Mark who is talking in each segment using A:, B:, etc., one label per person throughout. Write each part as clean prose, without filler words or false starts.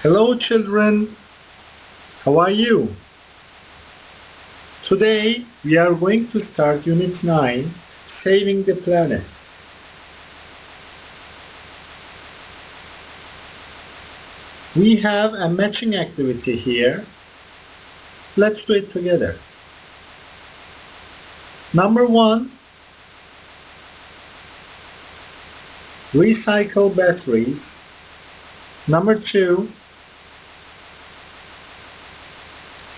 A: Hello children, how are you? Today we are going to start Unit 9, Saving the Planet. We have a matching activity here. Let's do it together. Number 1, recycle batteries. Number 2,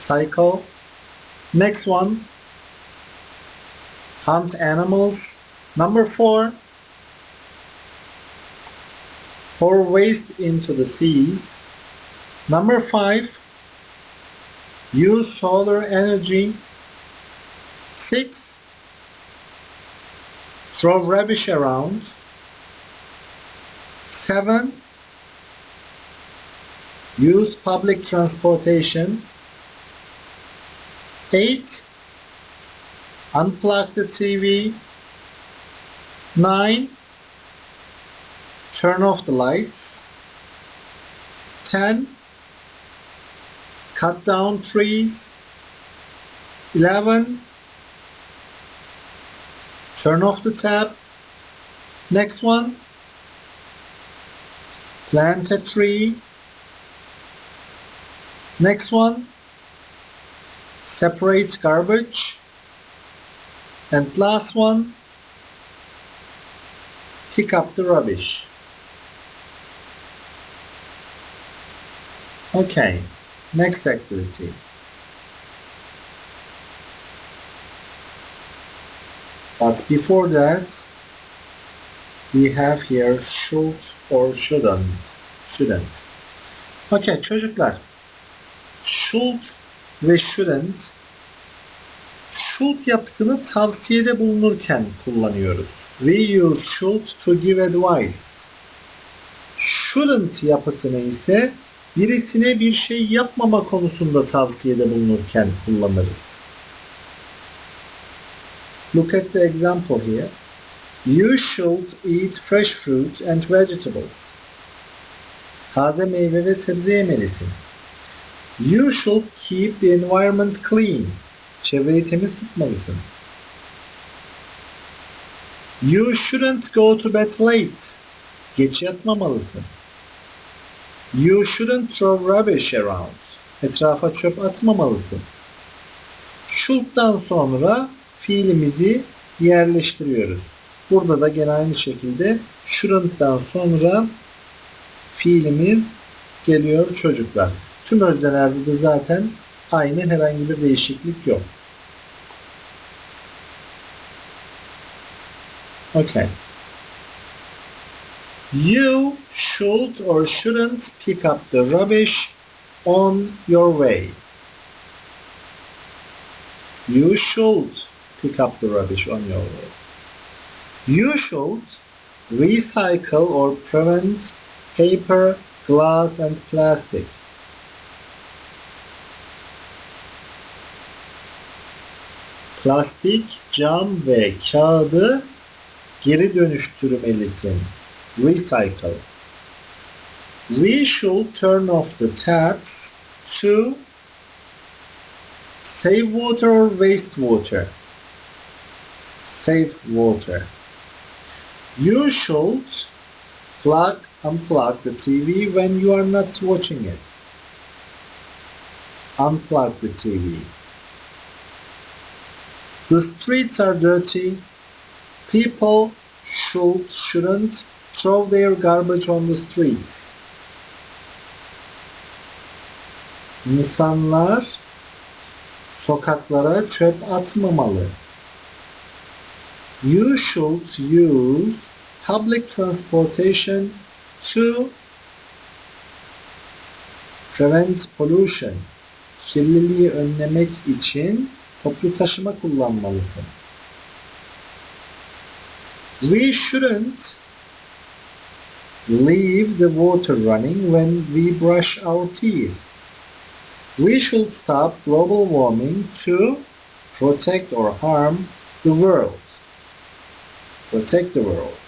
A: cycle. Next one, hunt animals. Number 4, pour waste into the seas. Number 5, use solar energy. 6, throw rubbish around. 7, use public transportation. 8, unplug the TV. 9, turn off the lights. 10, cut down trees. 11, turn off the tap. Next one, plant a tree. Next one, separate garbage. And last one, pick up the rubbish. Okay, next activity. But before that, we have here should or shouldn't. Okay çocuklar, should ve shouldn't, should yapısını tavsiyede bulunurken kullanıyoruz. We use should to give advice. Shouldn't yapısını ise birisine bir şey yapmama konusunda tavsiyede bulunurken kullanırız. Look at the example here. You should eat fresh fruit and vegetables. Taze meyve ve sebze yemelisin. You should keep the environment clean. Çevreyi temiz tutmalısın. You shouldn't go to bed late. Geç yatmamalısın. You shouldn't throw rubbish around. Etrafa çöp atmamalısın. Should'dan sonra fiilimizi yerleştiriyoruz. Burada da gene aynı şekilde shouldn't'dan sonra fiilimiz geliyor çocuklar. Tüm öznelerde de zaten aynı, herhangi bir değişiklik yok. Okay. You should or shouldn't pick up the rubbish on your way. You should pick up the rubbish on your way. You should recycle or prevent paper, glass and plastic. Plastik, cam ve kağıdı geri dönüştürmelisin. Recycle. We should turn off the taps to save water or waste water. Save water. You should unplug the TV when you are not watching it. Unplug the TV. The streets are dirty. People shouldn't throw their garbage on the streets. İnsanlar sokaklara çöp atmamalı. You should use public transportation to prevent pollution. Kirliliği önlemek için toplu taşıma kullanmalısın. We shouldn't leave the water running when we brush our teeth. We should stop global warming to protect or harm the world. Protect the world.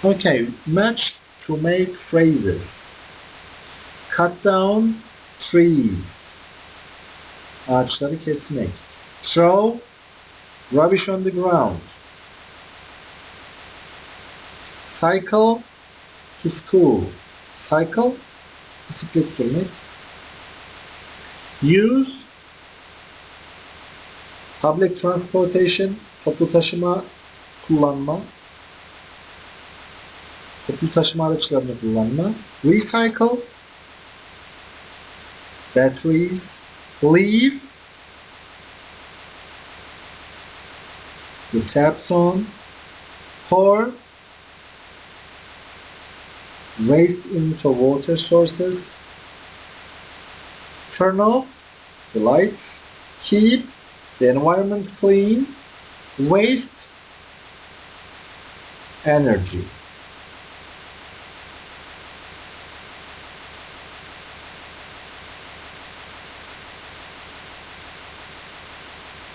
A: Okay, match to make phrases. Cut down trees. Ağaçları kesmek. Throw rubbish on the ground. Cycle to school. Cycle, bisiklet sürmek. Use public transportation, toplu taşıma kullanma. Toplu taşıma araçlarını kullanma. Recycle, batteries. Leave the taps on. Pour waste into water sources. Turn off the lights. Keep the environment clean. Waste energy.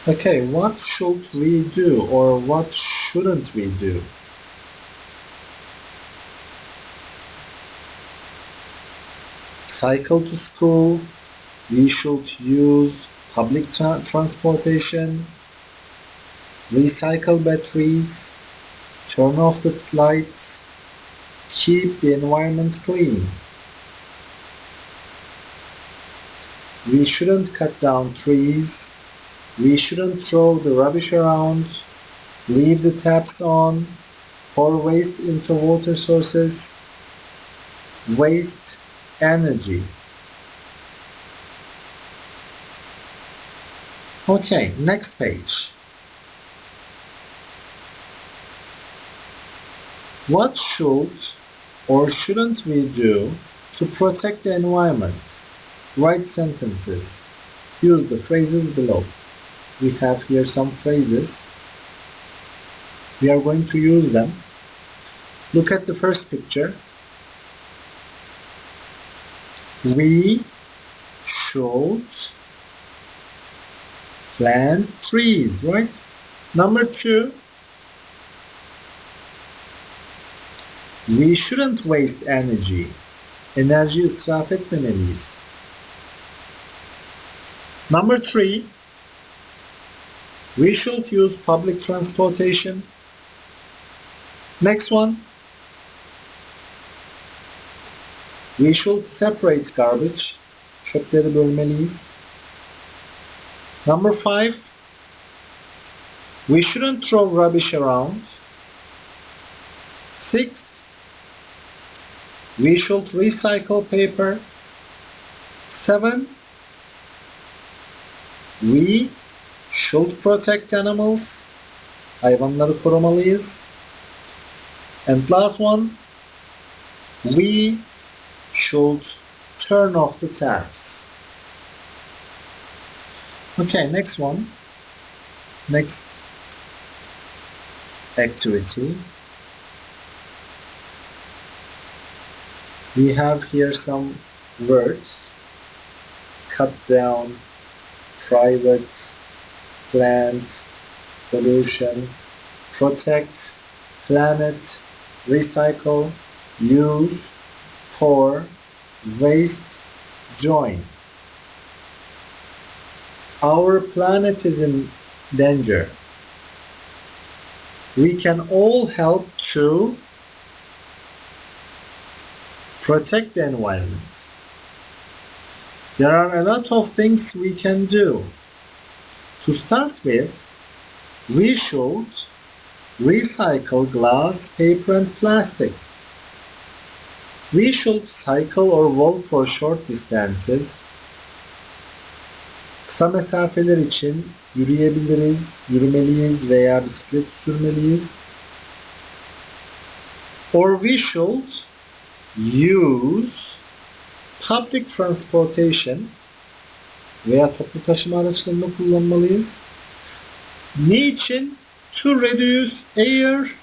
A: Okay, what should we do or what shouldn't we do? Cycle to school. We should use public transportation. Recycle batteries. Turn off the lights. Keep the environment clean. We shouldn't cut down trees. We shouldn't throw the rubbish around. Leave the taps on. Pour waste into water sources. Waste energy. Okay, next page. What should or shouldn't we do to protect the environment? Write sentences. Use the phrases below. We have here some phrases. We are going to use them. Look at the first picture. We should plant trees, right? Number 2. We shouldn't waste energy. Enerji israf etmemeliyiz. Number 3. We should use public transportation. Next one. We should separate garbage. Çöpleri bölmeliyiz. Number 5. We shouldn't throw rubbish around. 6. We should recycle paper. 7. We should protect animals. Hayvanları korumalıyız. And last one. We should turn off the taps. Okay, next one. Next activity. We have here some words. Cut down, private, plant, pollution, protect, planet, recycle, use, pour, waste, join. Our planet is in danger. We can all help to protect the environment. There are a lot of things we can do. To start with, we should recycle glass, paper and plastic. We should cycle or walk for short distances. Kısa mesafeler için yürüyebiliriz, yürümeliyiz veya bisiklet sürmeliyiz. Or we should use public transportation veya toplu taşıma araçlarını kullanmalıyız. Niçin? To reduce air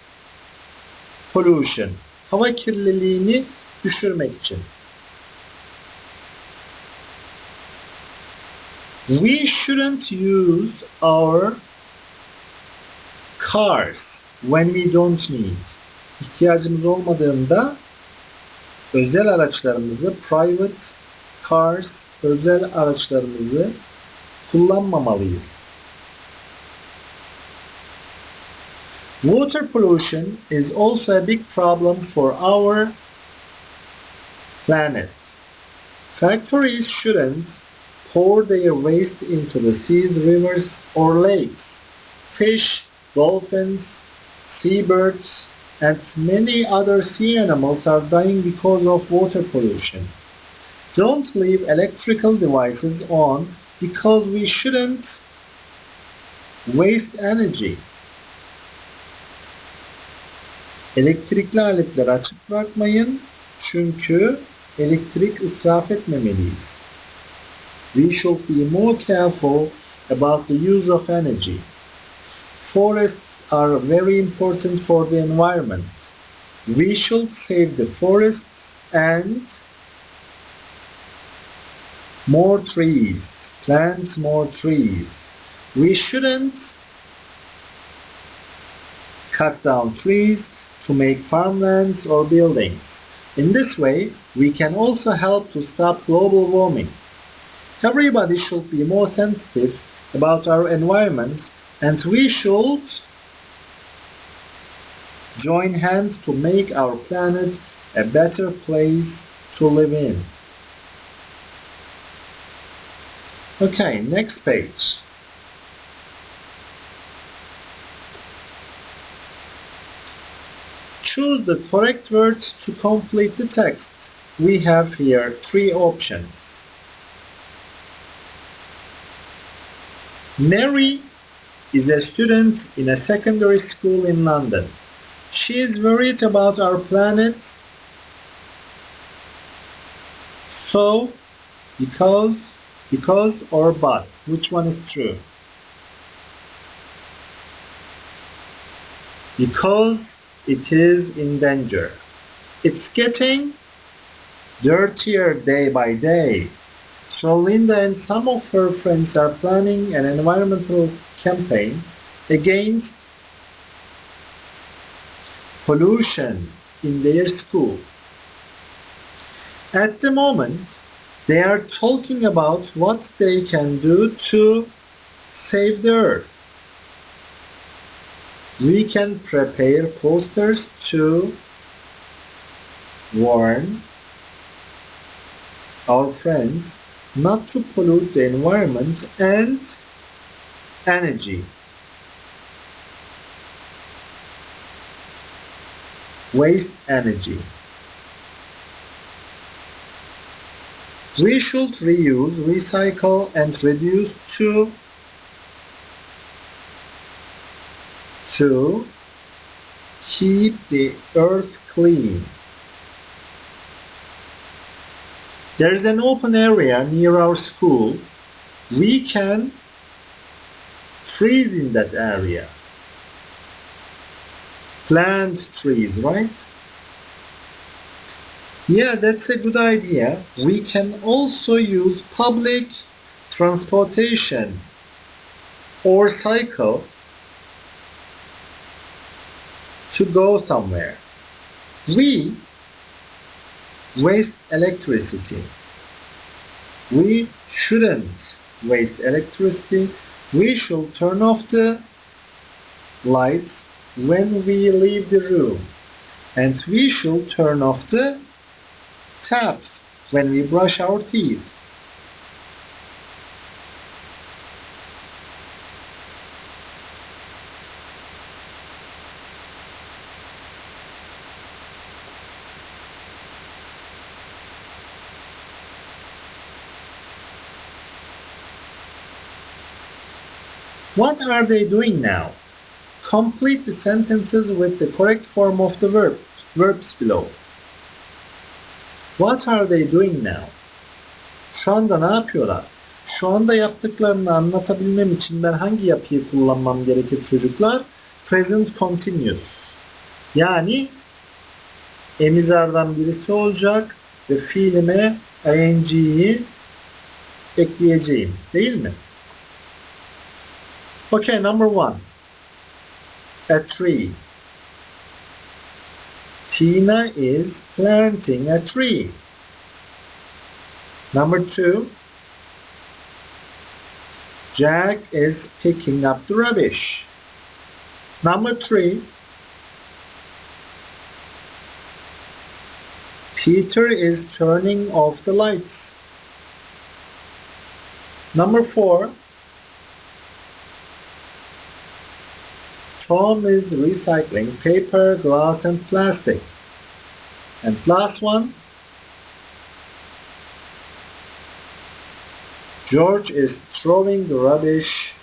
A: pollution. Hava kirliliğini düşürmek için. We shouldn't use our cars when we don't need. İhtiyacımız olmadığında özel araçlarımızı, private cars, özel araçlarımızı kullanmamalıyız. Water pollution is also a big problem for our planet. Factories shouldn't pour their waste into the seas, rivers, or lakes. Fish, dolphins, seabirds, and many other sea animals are dying because of water pollution. Don't leave electrical devices on because we shouldn't waste energy. Elektrikli aletleri açık bırakmayın çünkü elektrik israf etmemeliyiz. We should be more careful about the use of energy. Forests are very important for the environment. We should save the forests and more trees. Plant more trees. We shouldn't cut down trees to make farmlands or buildings. In this way, we can also help to stop global warming. Everybody should be more sensitive about our environment, and we should join hands to make our planet a better place to live in. Okay, next page. Choose the correct words to complete the text. We have here 3 options. Mary is a student in a secondary school in London. She is worried about our planet. So, because or but. Which one is true? Because it is in danger. It's getting dirtier day by day. So Linda and some of her friends are planning an environmental campaign against pollution in their school. At the moment, they are talking about what they can do to save the earth. We can prepare posters to warn our friends not to pollute the environment and energy. Waste energy. We should reuse, recycle, and reduce to keep the earth clean. There is an open area near our school. We can trees in that area. Plant trees, right? Yeah, that's a good idea. We can also use public transportation or cycle to go somewhere. We waste electricity. We shouldn't waste electricity. We should turn off the lights when we leave the room. And we should turn off the taps when we brush our teeth. What are they doing now? Complete the sentences with the correct form of the verbs below. What are they doing now? Şu anda ne yapıyorlar? Şu anda yaptıklarını anlatabilmem için ben hangi yapıyı kullanmam gerekir çocuklar? Present continuous. Yani emizardan birisi olacak ve fiilime ing'yi ekleyeceğim. Değil mi? Okay, number 1. A tree. Tina is planting a tree. Number 2. Jack is picking up the rubbish. Number 3. Peter is turning off the lights. Number 4. Tom is recycling paper, glass, and plastic. And last one. George is throwing the rubbish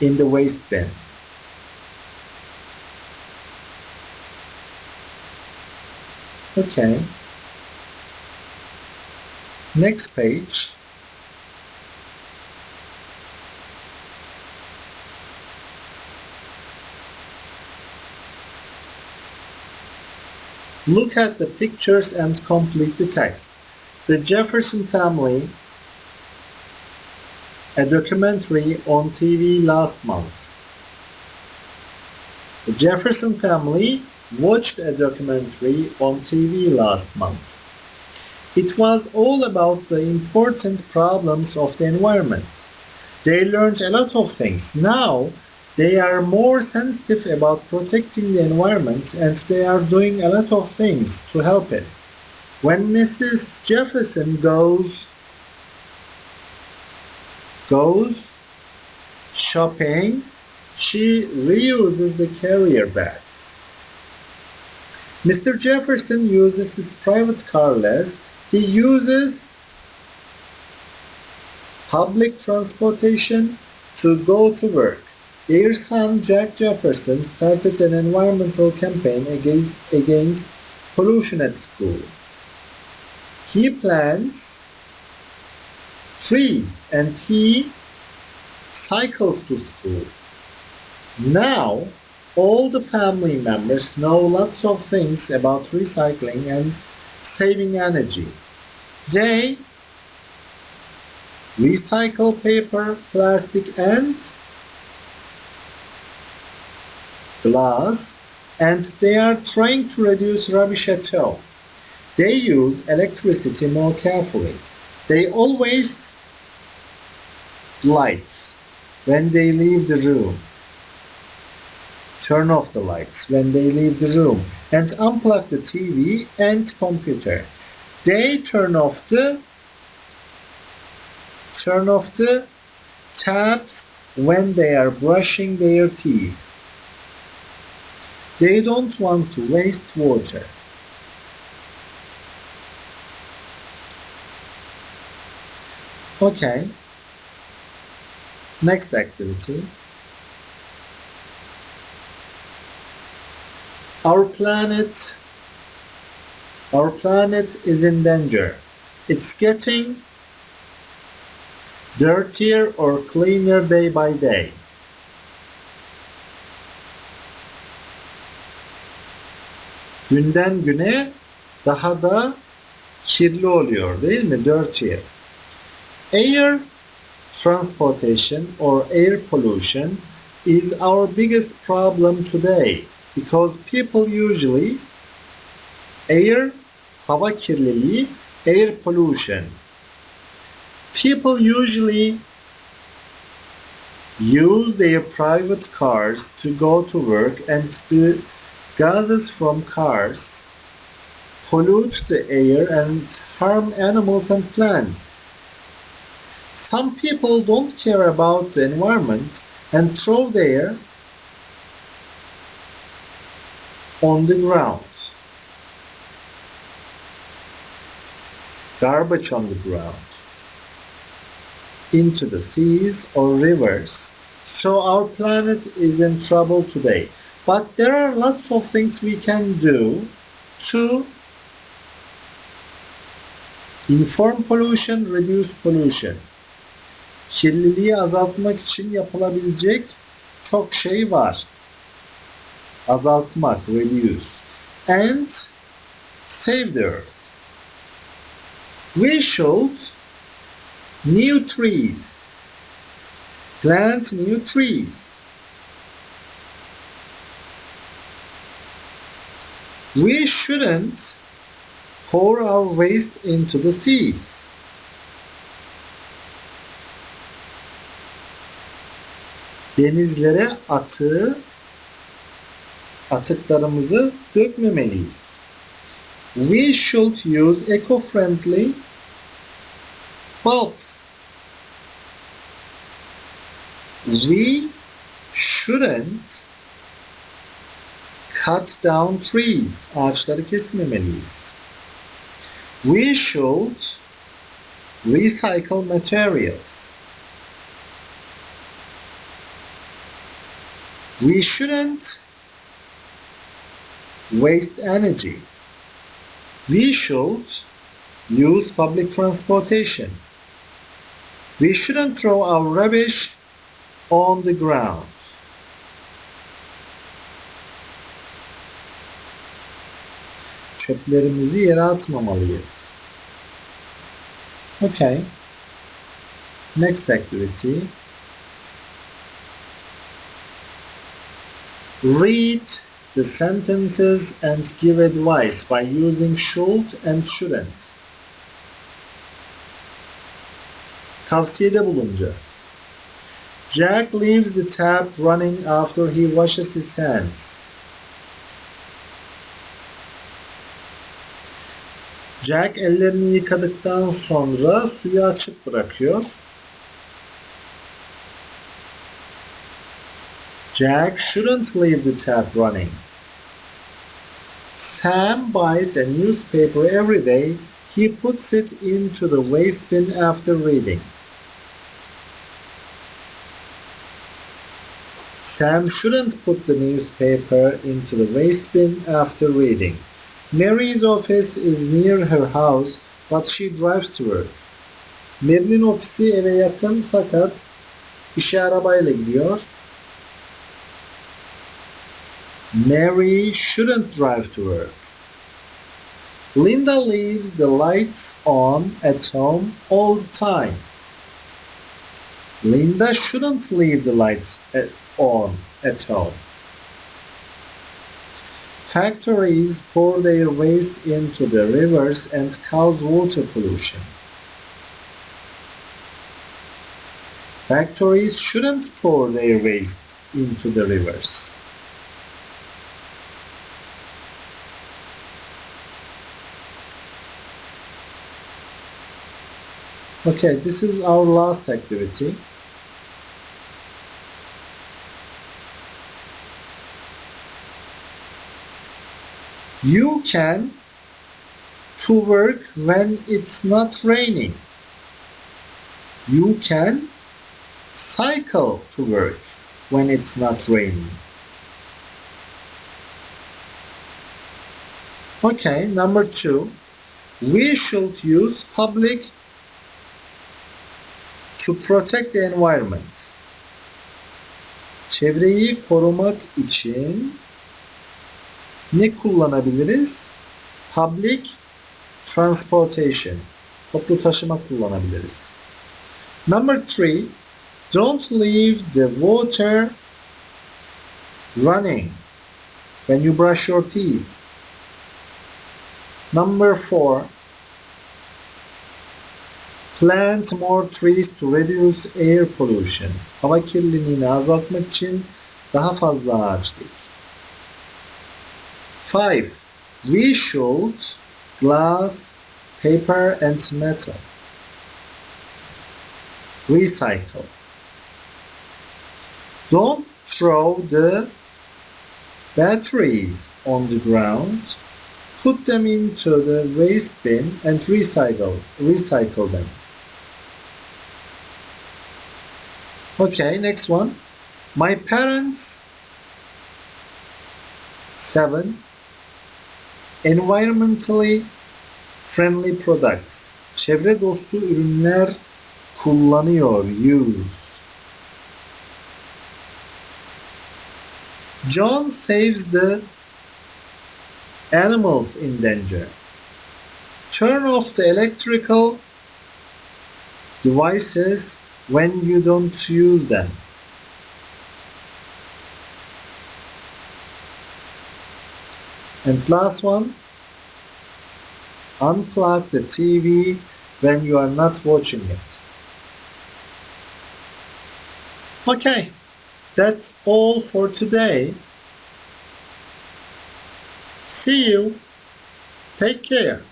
A: in the waste bin. Okay. Next page. Look at the pictures and complete the text. The Jefferson Family, a documentary on TV last month. The Jefferson family watched a documentary on TV last month. It was all about the important problems of the environment. They learned a lot of things. Now, they are more sensitive about protecting the environment and they are doing a lot of things to help it. When Mrs. Jefferson goes shopping, she reuses the carrier bags. Mr. Jefferson uses his private car less. He uses public transportation to go to work. Their son, Jack Jefferson, started an environmental campaign against pollution at school. He plants trees and he cycles to school. Now, all the family members know lots of things about recycling and saving energy. They recycle paper, plastic, and glass, and they are trying to reduce rubbish at home. They use electricity more carefully. They always lights when they leave the room. Turn off the lights when they leave the room and unplug the TV and computer. They turn off the taps when they are brushing their teeth. They don't want to waste water. Okay. Next activity. Our planet is in danger. It's getting dirtier or cleaner day by day. Günden güne daha da kirli oluyor, değil mi? Dirtier. Air transportation or air pollution is our biggest problem today because people usually hava kirliliği, air pollution. People usually use their private cars to go to work and the gases from cars pollute the air and harm animals and plants. Some people don't care about the environment and throw their on the ground. Garbage on the ground. Into the seas or rivers. So our planet is in trouble today. But there are lots of things we can do to inform pollution, reduce pollution. Kirliliği azaltmak için yapılabilecek çok şey var. Azaltmak, reduce. And save the earth. We should new trees. Plant new trees. We shouldn't pour our waste into the seas. Denizlere atıklarımızı dökmemeliyiz. We should use eco-friendly bulbs. We shouldn't cut down trees. Ağaçları kesmemeliyiz. We should recycle materials. We shouldn't waste energy. We should use public transportation. We shouldn't throw our rubbish on the ground. Çöplerimizi yere atmamalıyız. Okay. Next activity. Read the sentences and give advice by using should and shouldn't. Tavsiyede bulunacağız. Jack leaves the tap running after he washes his hands. Jack ellerini yıkadıktan sonra suyu açık bırakıyor. Jack shouldn't leave the tap running. Sam buys a newspaper every day. He puts it into the waste bin after reading. Sam shouldn't put the newspaper into the waste bin after reading. Mary's office is near her house, but she drives to work. Mary'nin ofisi eve yakın fakat işe arabayla gidiyor. Mary shouldn't drive to work. Linda leaves the lights on at home all the time. Linda shouldn't leave the lights on at home. Factories pour their waste into the rivers and cause water pollution. Factories shouldn't pour their waste into the rivers. Okay, this is our last activity. You can to work when it's not raining. You can cycle to work when it's not raining. Okay, number 2. We should use public to protect the environment. Çevreyi korumak için ne kullanabiliriz? Public transportation. Toplu taşıma kullanabiliriz. Number 3. Don't leave the water running when you brush your teeth. Number 4. Plant more trees to reduce air pollution. Hava kirliliğini azaltmak için daha fazla ağaç dik. 5. We should glass, paper and metal. Recycle. Don't throw the batteries on the ground. Put them into the waste bin and recycle them. Okay, next one. My parents. 7. Environmentally friendly products. Çevre dostu ürünler kullanıyor. Use. John saves the animals in danger. Turn off the electrical devices when you don't use them. And last one, unplug the TV when you are not watching it. Okay, that's all for today. See you. Take care.